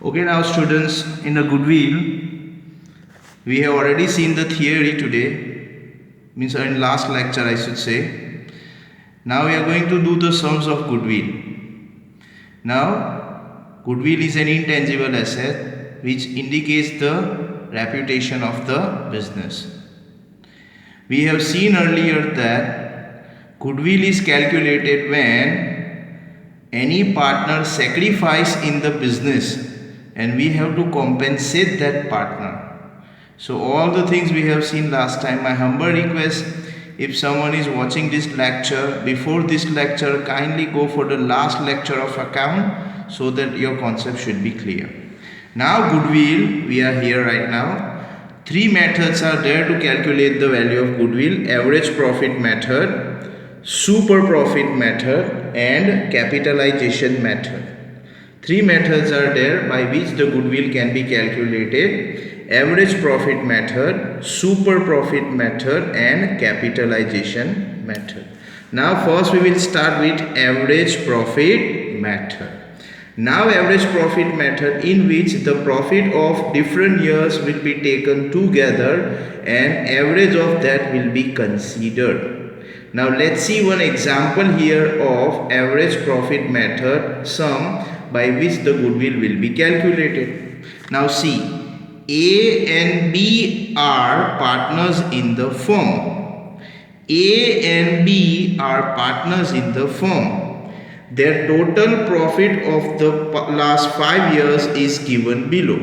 Okay, now students, in a goodwill, we have already seen the theory today, means in last lecture I should say. Now we are going to do the sums of goodwill. Now, goodwill is an intangible asset which indicates the reputation of the business. We have seen earlier that goodwill is calculated when any partner sacrifice in the business and we have to compensate that partner. So all the things we have seen last time, my humble request, if someone is watching this lecture, before this lecture kindly go for the last lecture of account so that your concept should be clear. Now goodwill, we are here right now. Three methods are there to calculate the value of goodwill: average profit method, super profit method and capitalization method. Three methods are there by which the goodwill can be calculated: average profit method, super profit method and capitalization method. Now first we will start with average profit method. Now average profit method, in which the profit of different years will be taken together and average of that will be considered. Now let's see one example here of average profit method sum by which the goodwill will be calculated. Now see, A and B are partners in the firm. A and B are partners in the firm. Their total profit of the last 5 years is given below.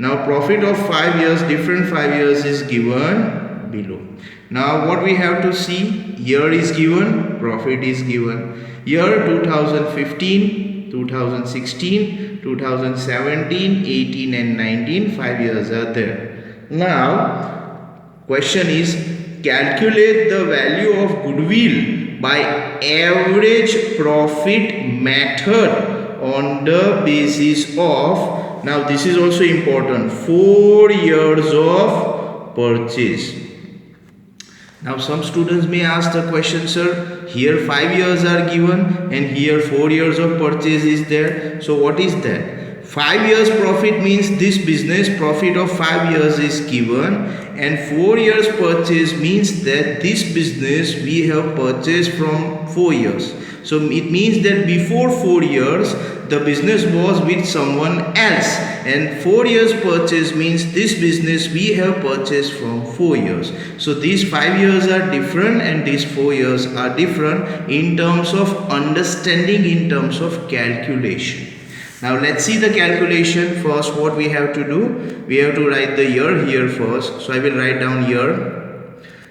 Now profit of 5 years, different 5 years is given below. Now what we have to see, year is given, profit is given. Year 2015, 2016, 2017, 18 and 19, 5 years are there. Now question is, calculate the value of goodwill by average profit method on the basis of, now this is also important, 4 years of purchase. Now some students may ask the question, sir, here 5 years are given and here 4 years of purchase is there. So what is that? 5 years profit means this business profit of 5 years is given, and 4 years purchase means that this business we have purchased from 4 years. So it means that before 4 years the business was with someone else, and 4 years purchase means this business we have purchased from 4 years. So these 5 years are different and these 4 years are different in terms of understanding, in terms of calculation. Now let's see the calculation. First what we have to do, we have to write the year here first. So I will write down year.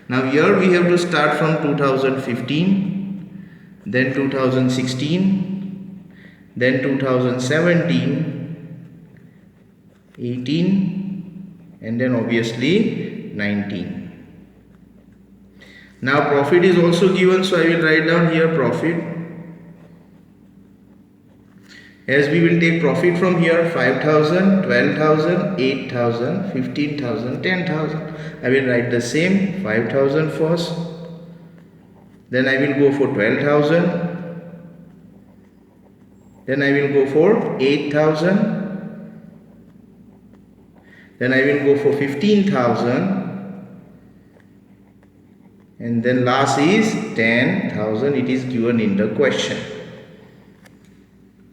Now year we have to start from 2015, then 2016, then 2017, 18 and then obviously 19. Now profit is also given, so I will write down here profit. As we will take profit from here, 5,000, 12,000, 8,000, 15,000, 10,000. I will write the same, 5,000 first. Then I will go for 12,000. Then I will go for 8,000. Then I will go for 15,000. And then last is 10,000. It is given in the question.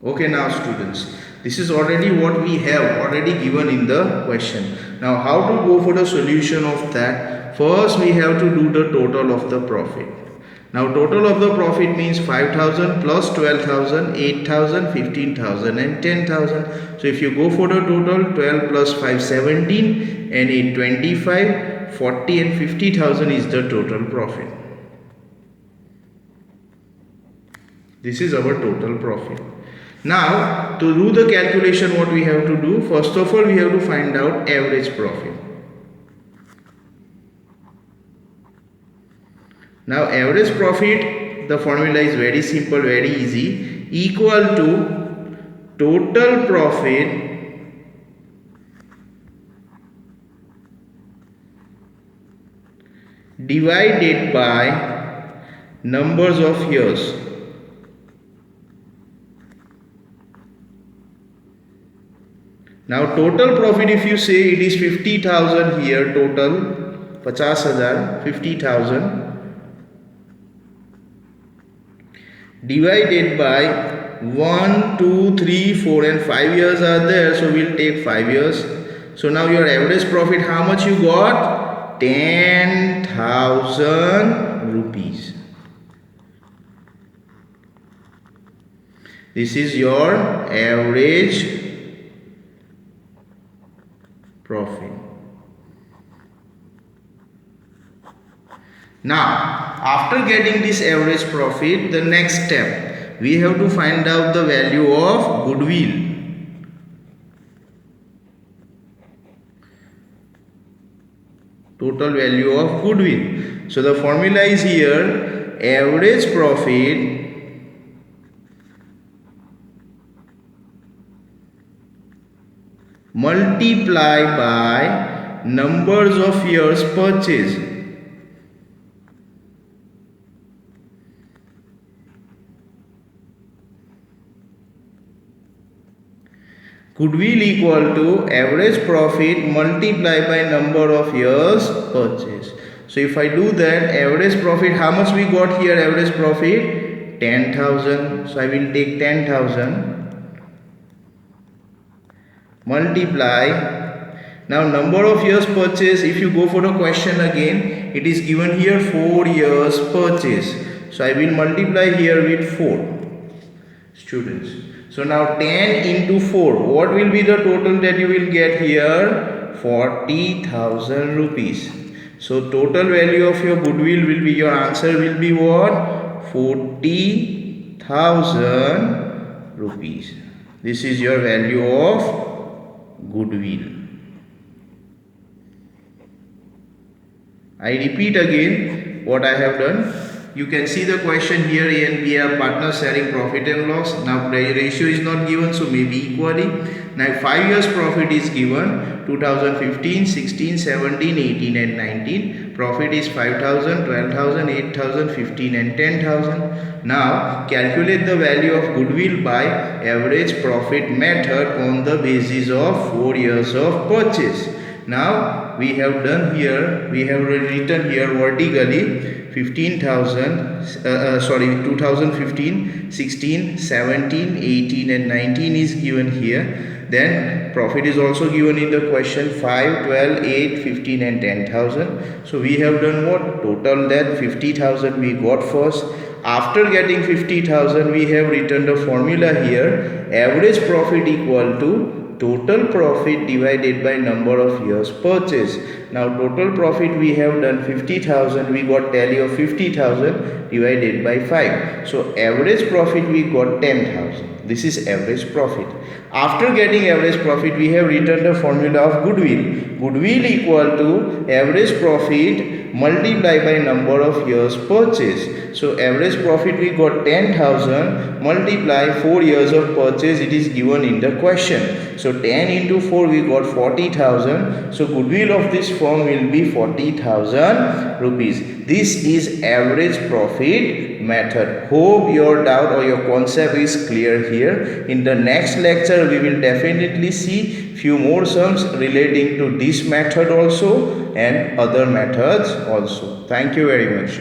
Okay, now students, this is already what we have already given in the question. Now how to go for the solution of that? First we have to do the total of the profit. Now total of the profit means 5,000 plus 12,000, 8,000, 15,000 and 10,000. So if you go for the total, 12 plus 5, 17 and 8, 25, 40 and 50,000 is the total profit. This is our total profit. Now to do the calculation, what we have to do, first of all we have to find out average profit. Now average profit, the formula is very simple, very easy, equal to total profit divided by numbers of years. Now total profit, if you say it is 50,000 here, total 50,000, 50,000 divided by 1, 2, 3, 4 and 5 years are there, so we'll take 5 years. So now your average profit, how much you got? 10,000 rupees. This is your average profit. Now, after getting this average profit, the next step, we have to find out the value of goodwill. Total value of goodwill. So the formula is here, average profit multiply by numbers of years purchased. Goodwill equal to average profit multiplied by number of years purchased. So if I do that, average profit, how much we got here? Average profit 10,000. So I will take 10,000 multiply. Now number of years purchase, if you go for the question again, it is given here 4 years purchase. So I will multiply here with 4 students. So now 10 into 4, what will be the total that you will get here? 40,000 rupees. So total value of your goodwill will be, your answer will be what? 40,000 rupees. This is your value of goodwill. I repeat again what I have done. You can see the question here, A and B are partners sharing profit and loss. Now ratio is not given, so maybe equally. Now 5 years profit is given, 2015, 16, 17, 18 and 19. Profit is 5,000, 12,000, 8,000, 15 and 10,000. Now calculate the value of goodwill by average profit method on the basis of 4 years of purchase. Now we have done here, we have written here vertically 2015, 16, 17, 18 and 19 is given here. Then profit is also given in the question, 5, 12, 8, 15 and 10,000. So we have done what? Total that 50,000 we got first. After getting 50,000, we have written the formula here, average profit equal to total profit divided by number of years purchase. Now total profit we have done 50,000, we got tally of 50,000 divided by 5. So average profit we got 10,000. This is average profit. After getting average profit, we have written the formula of goodwill. Goodwill equal to average profit multiplied by number of years purchase. So average profit we got 10,000 multiply 4 years of purchase, it is given in the question. So 10 into 4 we got 40,000. So goodwill of this firm will be 40,000 rupees. This is average profit method. Hope your doubt or your concept is clear here. In the next lecture we will definitely see few more sums relating to this method also and other methods also. Thank you very much.